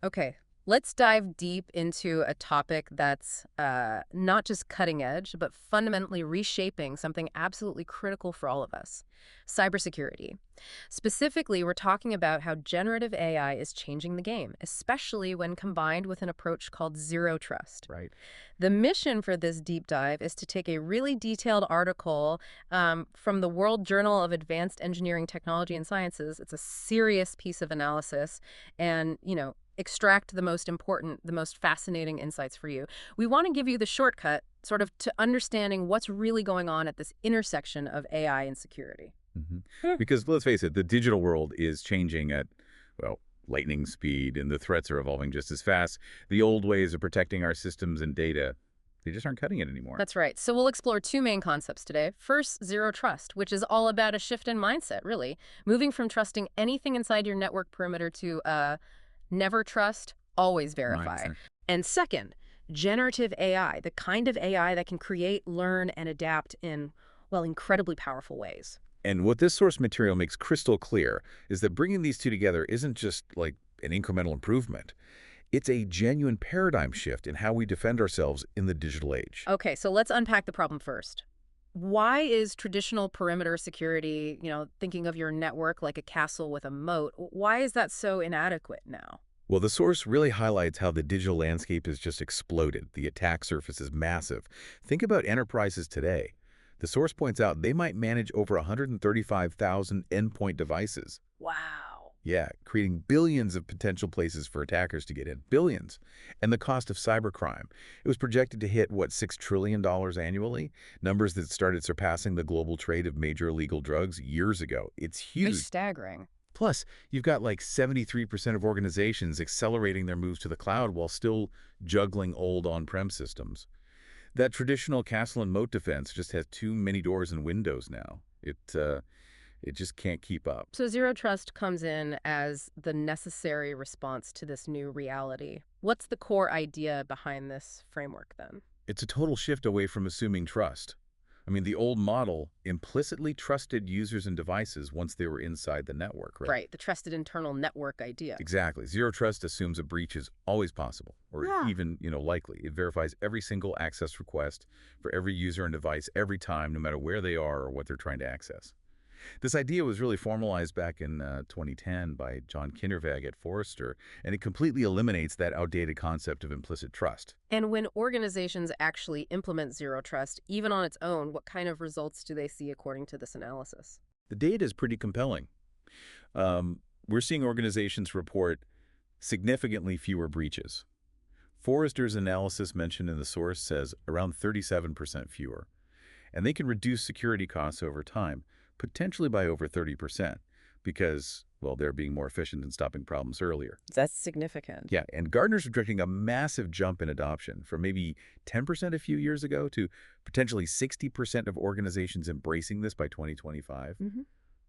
Okay, let's dive deep into a topic that's not just cutting edge, but fundamentally reshaping something absolutely critical for all of us: cybersecurity. Specifically, we're talking about how generative AI is changing the game, especially when combined with an approach called zero trust. Right. The mission for this deep dive is to take a really detailed article from the World Journal of Advanced Engineering, Technology, and Sciences. It's a serious piece of analysis and, extract the most important, the most fascinating insights for you. We want to give you the shortcut sort of to understanding what's really going on at this intersection of AI and security. hmm Hmm. Because let's face it, the digital world is changing at, well, lightning speed, and the threats are evolving just as fast. The old ways of protecting our systems and data, they just aren't cutting it anymore. That's right. So we'll explore two main concepts today. First, zero trust, which is all about a shift in mindset, really. Moving from trusting anything inside your network perimeter to never trust, always verify. Mindset. And second, generative AI, the kind of AI that can create, learn, and adapt in, well, incredibly powerful ways. And what this source material makes crystal clear is that bringing these two together isn't just like an incremental improvement. It's a genuine paradigm shift in how we defend ourselves in the digital age. Okay, so let's unpack the problem first. Why is traditional perimeter security, thinking of your network like a castle with a moat, why is that so inadequate now? Well, the source really highlights how the digital landscape has just exploded. The attack surface is massive. Think about enterprises today. The source points out they might manage over 135,000 endpoint devices. Wow. Yeah, creating billions of potential places for attackers to get in. Billions. And the cost of cybercrime. It was projected to hit, what, $6 trillion annually? Numbers that started surpassing the global trade of major illegal drugs years ago. It's Pretty huge. staggering. Plus, you've got like 73% of organizations accelerating their moves to the cloud while still juggling old on-prem systems. That traditional castle and moat defense just has too many doors and windows now. It just can't keep up. So zero trust comes in as the necessary response to this new reality. What's the core idea behind this framework then? It's a total shift away from assuming trust. I mean, the old model implicitly trusted users and devices once they were inside the network, right? Right, the trusted internal network idea. Exactly. Zero trust assumes a breach is always possible, or Yeah. even, likely. It verifies every single access request for every user and device every time, no matter where they are or what they're trying to access. This idea was really formalized back in 2010 by John Kindervag at Forrester, and it completely eliminates that outdated concept of implicit trust. And when organizations actually implement zero trust, even on its own, what kind of results do they see according to this analysis? The data is pretty compelling. We're seeing organizations report significantly fewer breaches. Forrester's analysis mentioned in the source says around 37% fewer, and they can reduce security costs over time, potentially by over 30%, because, well, they're being more efficient in stopping problems earlier. That's significant. Yeah, and Gartner's projecting a massive jump in adoption from maybe 10% a few years ago to potentially 60% of organizations embracing this by 2025. Hmm.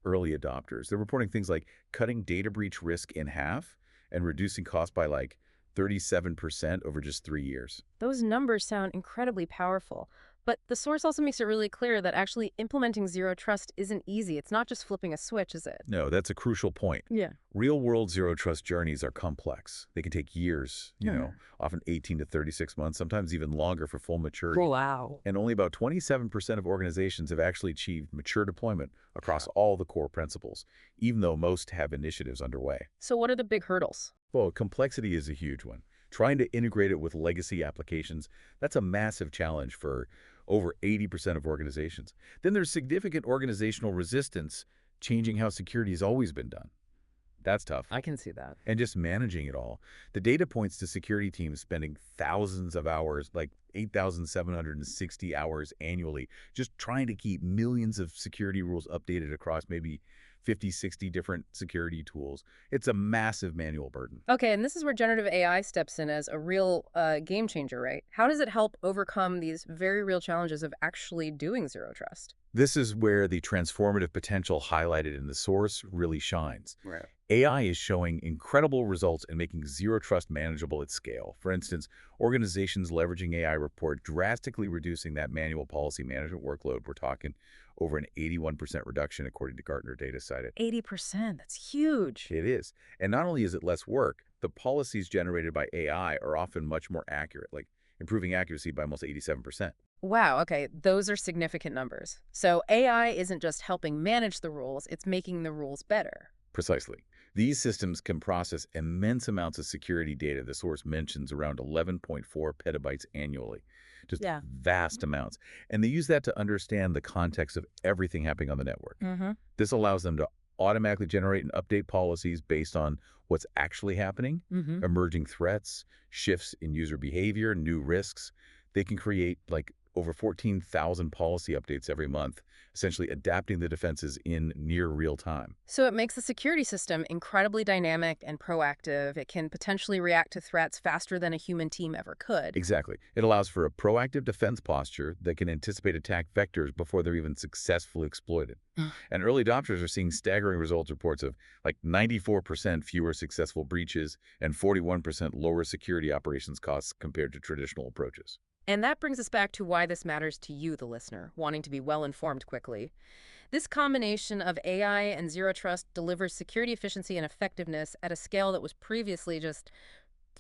Early adopters. They're reporting things like cutting data breach risk in half and reducing costs by like 37% over just 3 years. Those numbers sound incredibly powerful. But the source also makes it really clear that actually implementing zero trust isn't easy. It's not just flipping a switch, is it? No, that's a crucial point. Yeah. Real-world zero-trust journeys are complex. They can take years, Yeah. often 18 to 36 months, sometimes even longer for full maturity. Wow. And only about 27% of organizations have actually achieved mature deployment across all the core principles, even though most have initiatives underway. So what are the big hurdles? Well, complexity is a huge one. Trying to integrate it with legacy applications, that's a massive challenge for over 80% of organizations. Then there's significant organizational resistance, changing how security has always been done. That's tough. I can see that. And just managing it all. The data points to security teams spending thousands of hours, like 8,760 hours annually, just trying to keep millions of security rules updated across maybe 50, 60 different security tools. It's a massive manual burden. Okay, and this is where generative AI steps in as a real game changer, right? How does it help overcome these very real challenges of actually doing zero trust? This is where the transformative potential highlighted in the source really shines. Right. AI is showing incredible results in making zero trust manageable at scale. For instance, organizations leveraging AI report drastically reducing that manual policy management workload. We're talking over an 81% reduction according to Gartner data cited. 80%, that's huge. It is. And not only is it less work, The policies generated by AI are often much more accurate, like improving accuracy by almost 87%. Wow, okay, those are significant numbers. So AI isn't just helping manage the rules, it's making the rules better. Precisely. These systems can process immense amounts of security data. The source mentions around 11.4 petabytes annually. Just Yeah. vast amounts. And they use that to understand the context of everything happening on the network. Mm-hmm. This allows them to automatically generate and update policies based on what's actually happening, Mm-hmm. emerging threats, shifts in user behavior, new risks. They can create like over 14,000 policy updates every month, essentially adapting the defenses in near real time. So it makes the security system incredibly dynamic and proactive. It can potentially react to threats faster than a human team ever could. Exactly. It allows for a proactive defense posture that can anticipate attack vectors before they're even successfully exploited. And early adopters are seeing staggering results reports of like 94% fewer successful breaches and 41% lower security operations costs compared to traditional approaches. And that brings us back to why this matters to you, the listener, wanting to be well informed quickly. This combination of AI and zero trust delivers security efficiency and effectiveness at a scale that was previously just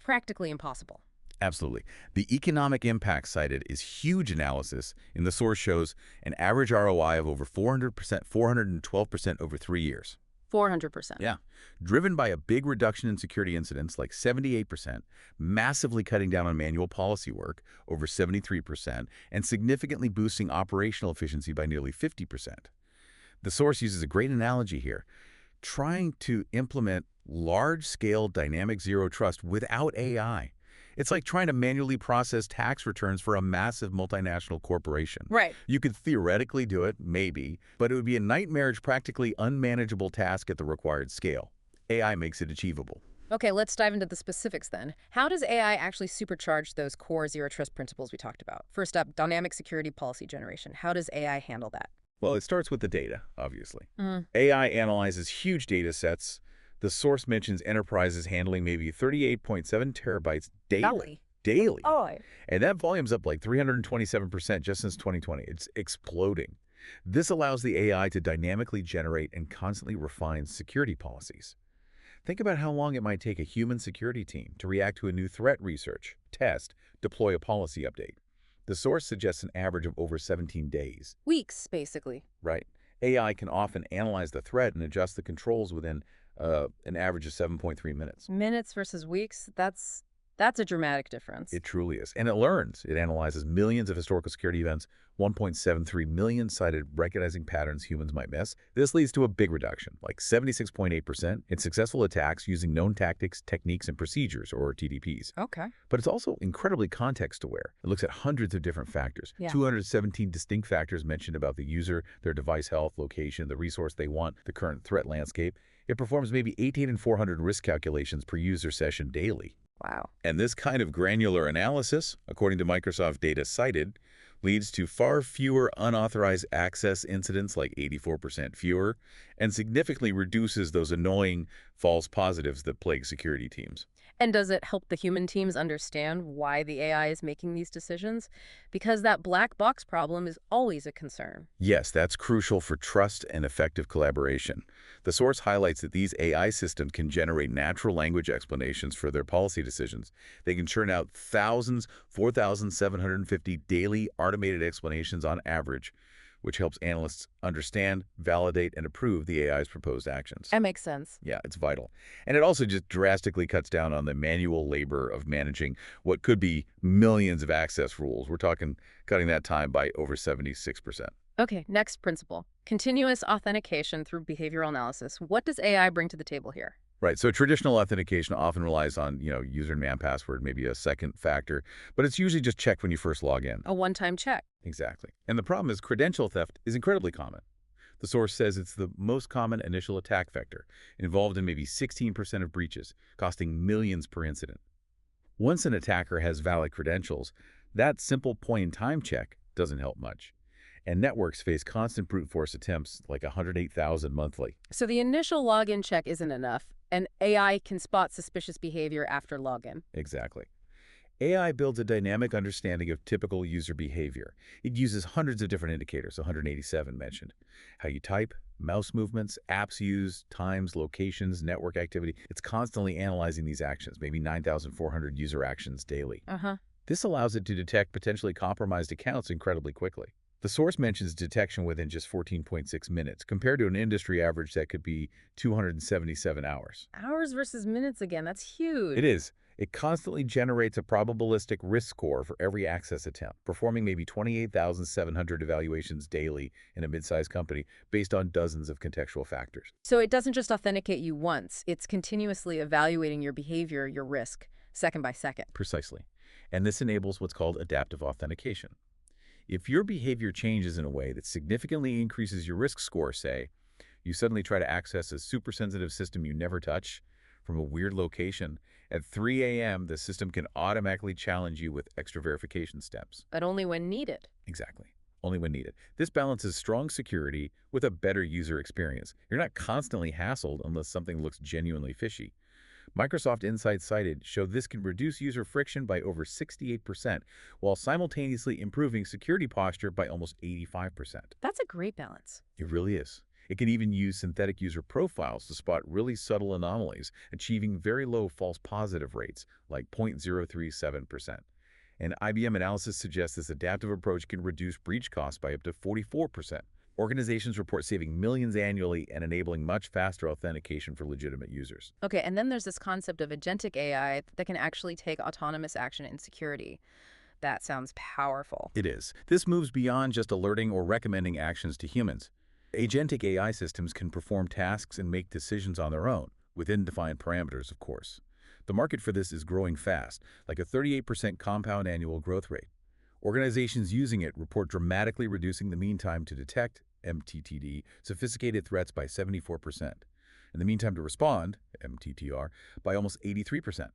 practically impossible. Absolutely. The economic impact cited is huge analysis, and the source shows an average ROI of over 400%, 412% over 3 years. 400%. Yeah. Driven by a big reduction in security incidents, like 78%, massively cutting down on manual policy work, over 73%, and significantly boosting operational efficiency by nearly 50%. The source uses a great analogy here, trying to implement large-scale dynamic zero trust without AI. It's like trying to manually process tax returns for a massive multinational corporation. Right. You could theoretically do it, maybe, but it would be a nightmarish, practically unmanageable task at the required scale. AI makes it achievable. Okay, let's dive into the specifics then. How does AI actually supercharge those core zero trust principles we talked about? First up, dynamic security policy generation. How does AI handle that? Well, it starts with the data, obviously. Mm. AI analyzes huge data sets. The source mentions enterprises handling maybe 38.7 terabytes daily. Daily. Oh, And that volume's up like 327% just since 2020. It's exploding. This allows the AI to dynamically generate and constantly refine security policies. Think about how long it might take a human security team to react to a new threat research, test, deploy a policy update. The source suggests an average of over 17 days. weeks, basically. Right. AI can often analyze the threat and adjust the controls within an average of 7.3 minutes. Minutes versus weeks, that's a dramatic difference. It truly is. And it learns. It analyzes millions of historical security events, 1.73 million cited recognizing patterns humans might miss. This leads to a big reduction, like 76.8% in successful attacks using known tactics, techniques, and procedures, or TDPs. Okay. But it's also incredibly context-aware. It looks at hundreds of different factors, Yeah. 217 distinct factors mentioned about the user, their device health, location, the resource they want, the current threat landscape. It performs maybe 18 and 400 risk calculations per user session daily. Wow. And this kind of granular analysis, according to Microsoft data cited, leads to far fewer unauthorized access incidents, like 84% fewer, and significantly reduces those annoying false positives that plague security teams. And does it help the human teams understand why the AI is making these decisions? Because that black box problem is always a concern. Yes, that's crucial for trust and effective collaboration. The source highlights that these AI systems can generate natural language explanations for their policy decisions. They can churn out thousands, 4,750 daily automated explanations on average, which helps analysts understand, validate, and approve the AI's proposed actions. That makes sense. Yeah, it's vital. And it also just drastically cuts down on the manual labor of managing what could be millions of access rules. We're talking cutting that time by over 76%. Okay, next principle. Continuous authentication through behavioral analysis. What does AI bring to the table here? Right, so traditional authentication often relies on, user and man password, maybe a second factor, but it's usually just checked when you first log in. A one-time check. Exactly. And the problem is credential theft is incredibly common. The source says it's the most common initial attack vector, involved in maybe 16% of breaches, costing millions per incident. Once an attacker has valid credentials, that simple point-in-time check doesn't help much. And networks face constant brute force attempts, like 108,000 monthly. So the initial login check isn't enough, and AI can spot suspicious behavior after login. Exactly. AI builds a dynamic understanding of typical user behavior. It uses hundreds of different indicators, 187 mentioned. How you type, mouse movements, apps used, times, locations, network activity. It's constantly analyzing these actions, maybe 9,400 user actions daily. Uh-huh. This allows it to detect potentially compromised accounts incredibly quickly. The source mentions detection within just 14.6 minutes, compared to an industry average that could be 277 hours. Hours versus minutes again. That's It huge. is. It constantly generates a probabilistic risk score for every access attempt, performing maybe 28,700 evaluations daily in a mid-sized company based on dozens of contextual factors. So it doesn't just authenticate you once. It's continuously evaluating your behavior, your risk, second by second. Precisely. And this enables what's called adaptive authentication. If your behavior changes in a way that significantly increases your risk score, say, you suddenly try to access a super-sensitive system you never touch from a weird location, at 3 a.m., the system can automatically challenge you with extra verification steps. But only when needed. Exactly. Only when needed. This balances strong security with a better user experience. You're not constantly hassled unless something looks genuinely fishy. Microsoft Insights cited show this can reduce user friction by over 68%, while simultaneously improving security posture by almost 85%. That's a great balance. It really is. It can even use synthetic user profiles to spot really subtle anomalies, achieving very low false positive rates, like 0.037%. And IBM analysis suggests this adaptive approach can reduce breach costs by up to 44%. Organizations report saving millions annually and enabling much faster authentication for legitimate users. Okay, and then there's this concept of agentic AI that can actually take autonomous action in security. That sounds powerful. It is. This moves beyond just alerting or recommending actions to humans. Agentic AI systems can perform tasks and make decisions on their own, within defined parameters, of course. The market for this is growing fast, like a 38% compound annual growth rate. Organizations using it report dramatically reducing the mean time to detect, MTTD, sophisticated threats by 74%, and the mean time to respond, MTTR, by almost 83%.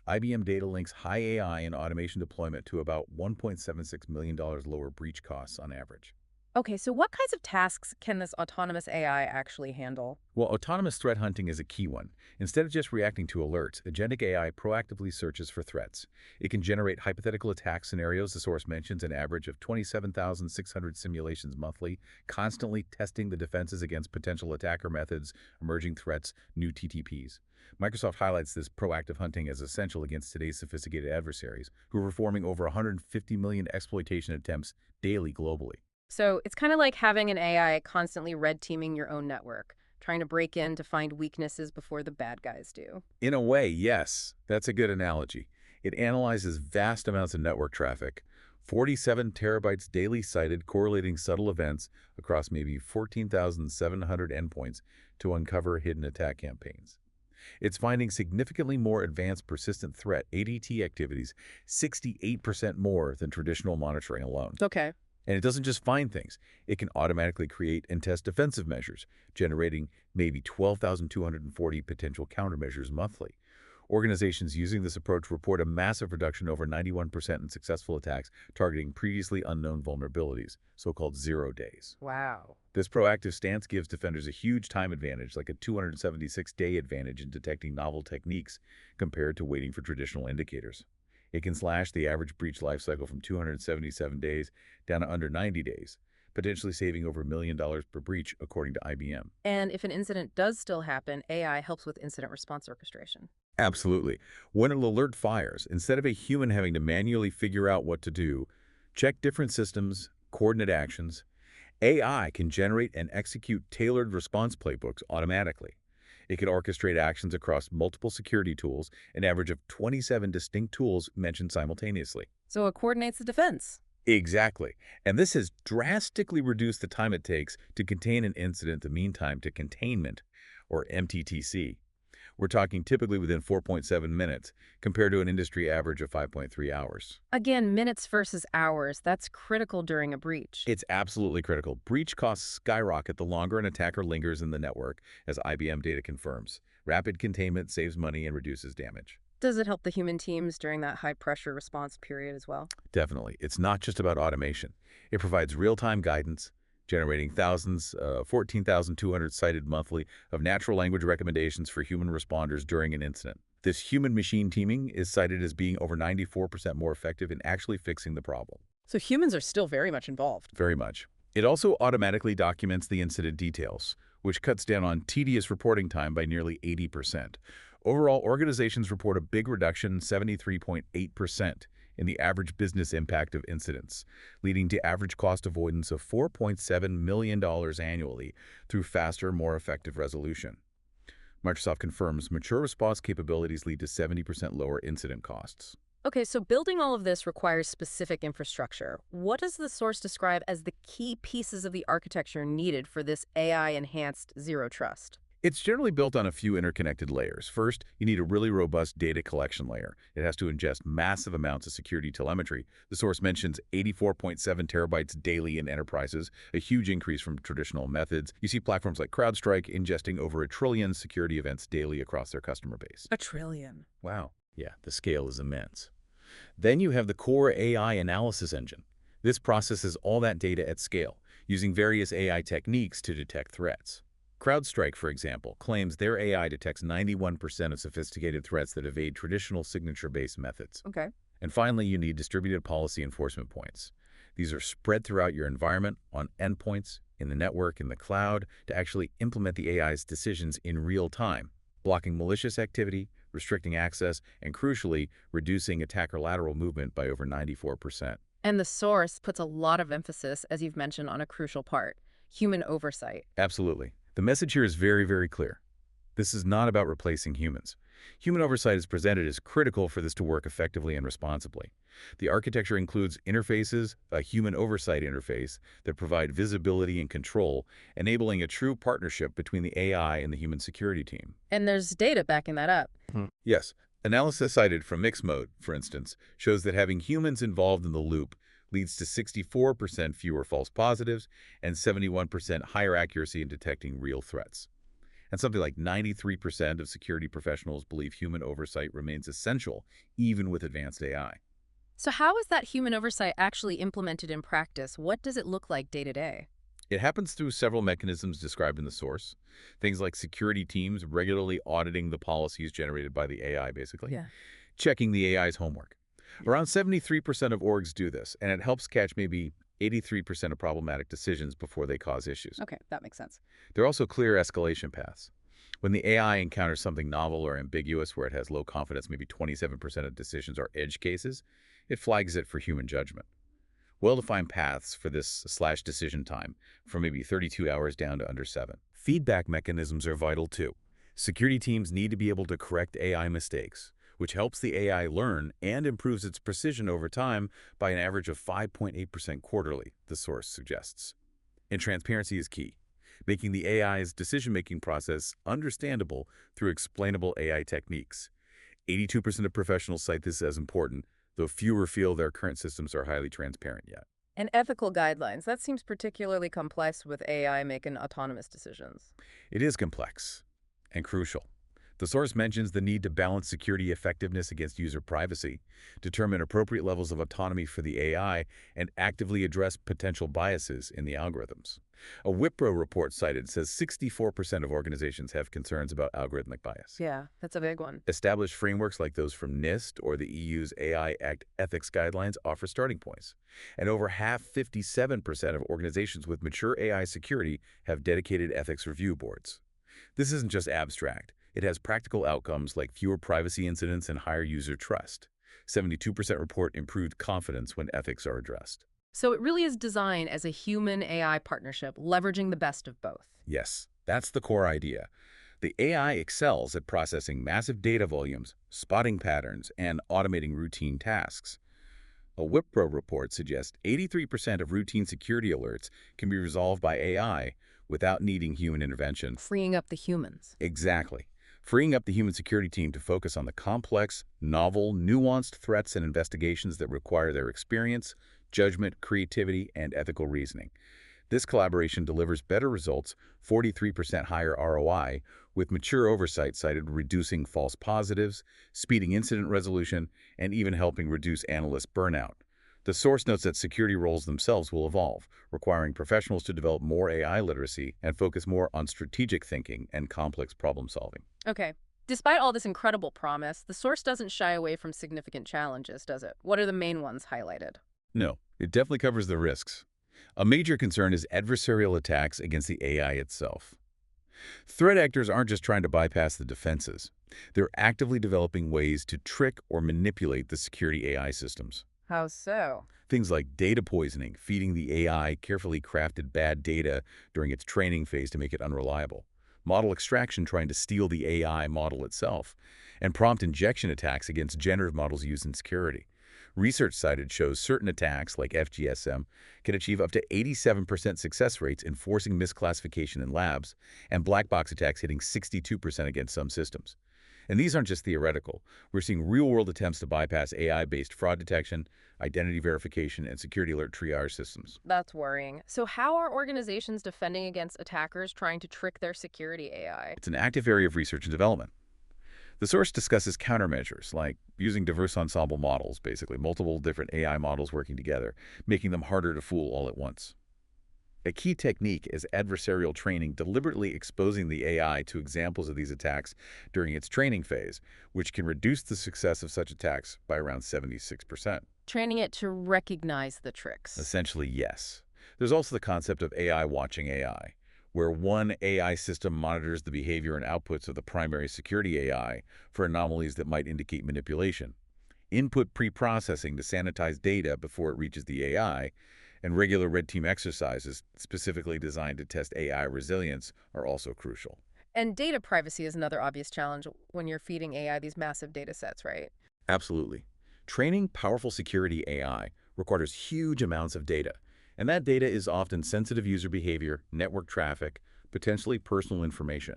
IBM data links high AI and automation deployment to about $1.76 million lower breach costs on average. Okay, so what kinds of tasks can this autonomous AI actually handle? Well, autonomous threat hunting is a key one. Instead of just reacting to alerts, agentic AI proactively searches for threats. It can generate hypothetical attack scenarios. The source mentions an average of 27,600 simulations monthly, constantly testing the defenses against potential attacker methods, emerging threats, new TTPs. Microsoft highlights this proactive hunting as essential against today's sophisticated adversaries, who are performing over 150 million exploitation attempts daily globally. So it's kind of like having an AI constantly red teaming your own network, trying to break in to find weaknesses before the bad guys do. In a way, yes, that's a good analogy. It analyzes vast amounts of network traffic, 47 terabytes daily cited correlating subtle events across maybe 14,700 endpoints to uncover hidden attack campaigns. It's finding significantly more advanced persistent threat ADT activities, 68% more than traditional monitoring alone. Okay. And it doesn't just find things. It can automatically create and test defensive measures, generating maybe 12,240 potential countermeasures monthly. Organizations using this approach report a massive reduction, over 91% in successful attacks targeting previously unknown vulnerabilities, so-called 0 days. Wow. This proactive stance gives defenders a huge time advantage, like a 276-day advantage in detecting novel techniques compared to waiting for traditional indicators. It can slash the average breach lifecycle from 277 days down to under 90 days, potentially saving over $1 million per breach, according to IBM. And if an incident does still happen, AI helps with incident response orchestration. Absolutely. When an alert fires, instead of a human having to manually figure out what to do, check different systems, coordinate actions, AI can generate and execute tailored response playbooks automatically. It can orchestrate actions across multiple security tools, an average of 27 distinct tools mentioned simultaneously. So it coordinates the defense. Exactly. And this has drastically reduced the time it takes to contain an incident, the mean time to containment, or MTTC. We're talking typically within 4.7 minutes, compared to an industry average of 5.3 hours. Again, minutes versus hours. That's critical during a breach. It's absolutely critical. Breach costs skyrocket the longer an attacker lingers in the network, as IBM data confirms. Rapid containment saves money and reduces damage. Does it help the human teams during that high-pressure response period as well? Definitely. It's not just about automation. It provides real-time guidance, generating 14,200 cited monthly of natural language recommendations for human responders during an incident. This human-machine teaming is cited as being over 94% more effective in actually fixing the problem. So humans are still very much involved. Very much. It also automatically documents the incident details, which cuts down on tedious reporting time by nearly 80%. Overall, organizations report a big reduction, 73.8%, in the average business impact of incidents, leading to average cost avoidance of $4.7 million annually through faster, more effective resolution. Microsoft confirms mature response capabilities lead to 70% lower incident costs. Okay, so building all of this requires specific infrastructure. What does the source describe as the key pieces of the architecture needed for this AI-enhanced zero trust? It's generally built on a few interconnected layers. First, you need a really robust data collection layer. It has to ingest massive amounts of security telemetry. The source mentions 84.7 terabytes daily in enterprises, a huge increase from traditional methods. You see platforms like CrowdStrike ingesting over 1 trillion security events daily across their customer base. 1 trillion. Wow. Yeah, the scale is immense. Then you have the core AI analysis engine. This processes all that data at scale, using various AI techniques to detect threats. CrowdStrike, for example, claims their AI detects 91% of sophisticated threats that evade traditional signature-based methods. Okay. And finally, you need distributed policy enforcement points. These are spread throughout your environment, on endpoints, in the network, in the cloud, to actually implement the AI's decisions in real time, blocking malicious activity, restricting access, and crucially, reducing attacker lateral movement by over 94%. And the source puts a lot of emphasis, as you've mentioned, on a crucial part: human oversight. Absolutely. The message here is very, very clear. This is not about replacing humans. Human oversight is presented as critical for this to work effectively and responsibly. The architecture includes interfaces, a human oversight interface, that provide visibility and control, enabling a true partnership between the AI and the human security team. And there's data backing that up. Yes, analysis cited from Mixmode, for instance, shows that having humans involved in the loop leads to 64% fewer false positives and 71% higher accuracy in detecting real threats. And something like 93% of security professionals believe human oversight remains essential, even with advanced AI. So how is that human oversight actually implemented in practice? What does it look like day to day? It happens through several mechanisms described in the source. Things like security teams regularly auditing the policies generated by the AI, basically. Yeah. Checking the AI's homework. Around 73% of orgs do this, and it helps catch maybe 83% of problematic decisions before they cause issues. Okay, that makes sense. There are also clear escalation paths. When the AI encounters something novel or ambiguous where it has low confidence, maybe 27% of decisions are edge cases, it flags it for human judgment. Well-defined paths for this /decision time, from maybe 32 hours down to under 7. Feedback mechanisms are vital too. Security teams need to be able to correct AI mistakes, which helps the AI learn and improves its precision over time by an average of 5.8% quarterly, the source suggests. And transparency is key, making the AI's decision-making process understandable through explainable AI techniques. 82% of professionals cite this as important, though fewer feel their current systems are highly transparent yet. And ethical guidelines, that seems particularly complex with AI making autonomous decisions. It is complex and crucial. The source mentions the need to balance security effectiveness against user privacy, determine appropriate levels of autonomy for the AI, and actively address potential biases in the algorithms. A Wipro report cited says 64% of organizations have concerns about algorithmic bias. Yeah, that's a big one. Established frameworks like those from NIST or the EU's AI Act ethics guidelines offer starting points. And over half, 57% of organizations with mature AI security have dedicated ethics review boards. This isn't just abstract. It has practical outcomes like fewer privacy incidents and higher user trust. 72% report improved confidence when ethics are addressed. So it really is designed as a human-AI partnership, leveraging the best of both. Yes, that's the core idea. The AI excels at processing massive data volumes, spotting patterns, and automating routine tasks. A Wipro report suggests 83% of routine security alerts can be resolved by AI without needing human intervention. Freeing up the humans. Exactly. Freeing up the human security team to focus on the complex, novel, nuanced threats and investigations that require their experience, judgment, creativity, and ethical reasoning. This collaboration delivers better results, 43% higher ROI, with mature oversight cited reducing false positives, speeding incident resolution, and even helping reduce analyst burnout. The source notes that security roles themselves will evolve, requiring professionals to develop more AI literacy and focus more on strategic thinking and complex problem solving. Okay, Despite all this incredible promise, the source doesn't shy away from significant challenges, does it? What are the main ones highlighted? No, it definitely covers the risks. A major concern is adversarial attacks against the AI itself. Threat actors aren't just trying to bypass the defenses. They're actively developing ways to trick or manipulate the security AI systems. How so? Things like data poisoning, feeding the AI carefully crafted bad data during its training phase to make it unreliable. Model extraction trying to steal the AI model itself. And prompt injection attacks against generative models used in security. Research cited shows certain attacks, like FGSM, can achieve up to 87% success rates in forcing misclassification in labs, and black box attacks hitting 62% against some systems. And these aren't just theoretical. We're seeing real-world attempts to bypass AI-based fraud detection, identity verification, and security alert triage systems. That's worrying. So how are organizations defending against attackers trying to trick their security AI? It's an active area of research and development. The source discusses countermeasures, like using diverse ensemble models, basically multiple different AI models working together, making them harder to fool all at once. A key technique is adversarial training, deliberately exposing the AI to examples of these attacks during its training phase, which can reduce the success of such attacks by around 76%. Training it to recognize the tricks. Essentially, yes. There's also the concept of AI watching AI, where one AI system monitors the behavior and outputs of the primary security AI for anomalies that might indicate manipulation. Input pre-processing to sanitize data before it reaches the AI, and regular red team exercises specifically designed to test AI resilience are also crucial. And data privacy is another obvious challenge when you're feeding AI these massive data sets, right? Absolutely. Training powerful security AI requires huge amounts of data, and that data is often sensitive user behavior, network traffic, potentially personal information.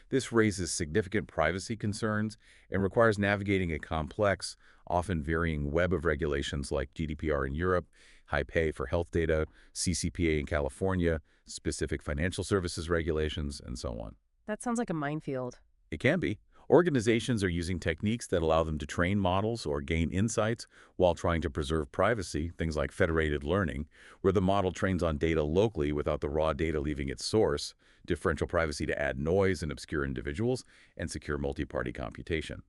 This raises significant privacy concerns and requires navigating a complex, often varying web of regulations like GDPR in Europe, HIPAA for health data, CCPA in California, specific financial services regulations, and so on. That sounds like a minefield. It can be. Organizations are using techniques that allow them to train models or gain insights while trying to preserve privacy, things like federated learning, where the model trains on data locally without the raw data leaving its source, differential privacy to add noise and obscure individuals, and secure multi-party computation.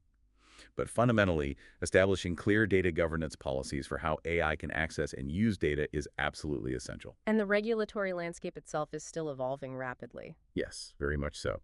But fundamentally, establishing clear data governance policies for how AI can access and use data is absolutely essential. And the regulatory landscape itself is still evolving rapidly. Yes, very much so.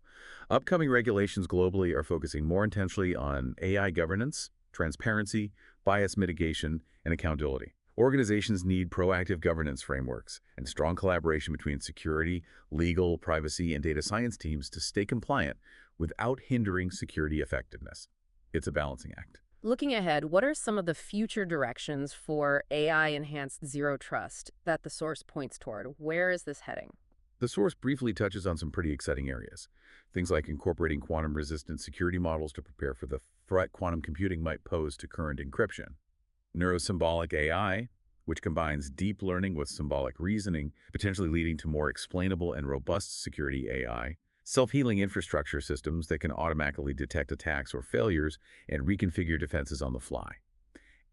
Upcoming regulations globally are focusing more intentionally on AI governance, transparency, bias mitigation, and accountability. Organizations need proactive governance frameworks and strong collaboration between security, legal, privacy, and data science teams to stay compliant without hindering security effectiveness. It's a balancing act. Looking ahead, what are some of the future directions for AI-enhanced zero trust that the source points toward? Where is this heading? The source briefly touches on some pretty exciting areas. Things like incorporating quantum-resistant security models to prepare for the threat quantum computing might pose to current encryption. Neurosymbolic AI, which combines deep learning with symbolic reasoning, potentially leading to more explainable and robust security AI. Self-healing infrastructure systems that can automatically detect attacks or failures and reconfigure defenses on the fly.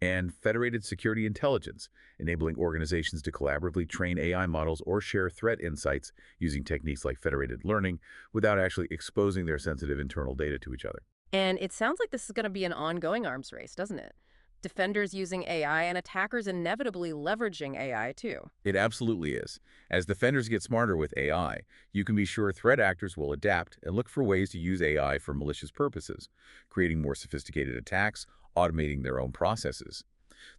And federated security intelligence, enabling organizations to collaboratively train AI models or share threat insights using techniques like federated learning without actually exposing their sensitive internal data to each other. And it sounds like this is going to be an ongoing arms race, doesn't it? Defenders using AI and attackers inevitably leveraging AI too. It absolutely is. As defenders get smarter with AI, you can be sure threat actors will adapt and look for ways to use AI for malicious purposes, creating more sophisticated attacks, automating their own processes.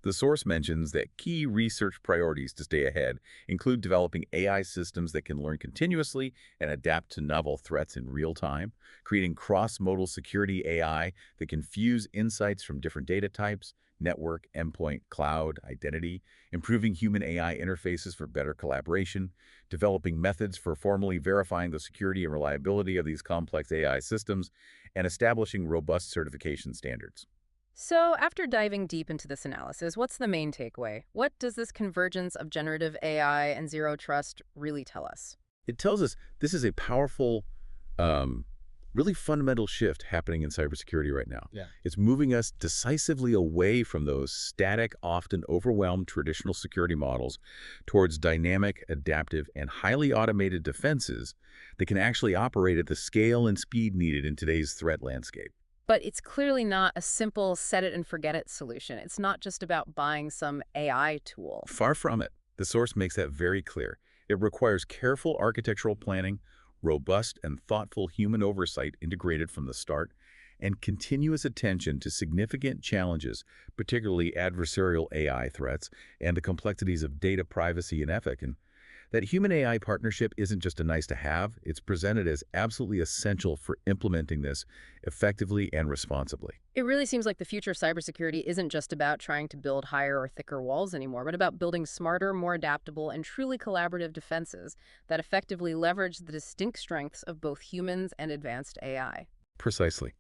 The source mentions that key research priorities to stay ahead include developing AI systems that can learn continuously and adapt to novel threats in real time, creating cross-modal security AI that can fuse insights from different data types, network, endpoint, cloud, identity, improving human-AI interfaces for better collaboration, developing methods for formally verifying the security and reliability of these complex AI systems, and establishing robust certification standards. So, after diving deep into this analysis, what's the main takeaway? What does this convergence of generative AI and zero trust really tell us? It tells us this is a powerful, um, really fundamental shift happening in cybersecurity right now. Yeah. It's moving us decisively away from those static, often overwhelmed traditional security models towards dynamic, adaptive, and highly automated defenses that can actually operate at the scale and speed needed in today's threat landscape. But it's clearly not a simple set it and forget it solution. It's not just about buying some AI tool. Far from it. The source makes that very clear. It requires careful architectural planning, robust and thoughtful human oversight integrated from the start, and continuous attention to significant challenges, particularly adversarial AI threats and the complexities of data privacy and ethics. And that human-AI partnership isn't just a nice-to-have, it's presented as absolutely essential for implementing this effectively and responsibly. It really seems like the future of cybersecurity isn't just about trying to build higher or thicker walls anymore, but about building smarter, more adaptable, and truly collaborative defenses that effectively leverage the distinct strengths of both humans and advanced AI. Precisely.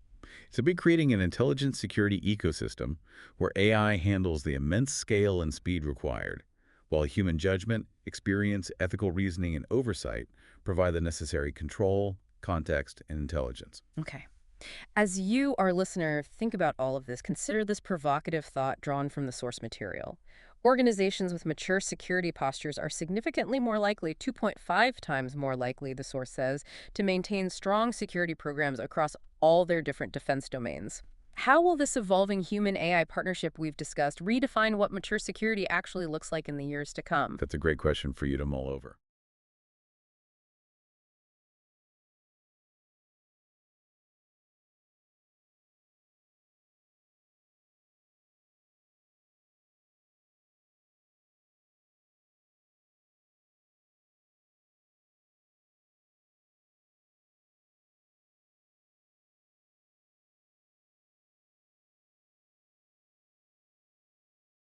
It's about creating an intelligent security ecosystem where AI handles the immense scale and speed required, while human judgment, experience, ethical reasoning, and oversight provide the necessary control, context, and intelligence. Okay. As you, our listener, think about all of this, consider this provocative thought drawn from the source material. Organizations with mature security postures are significantly more likely, 2.5 times more likely, the source says, to maintain strong security programs across all their different defense domains. How will this evolving human-AI partnership we've discussed redefine what mature security actually looks like in the years to come? That's a great question for you to mull over.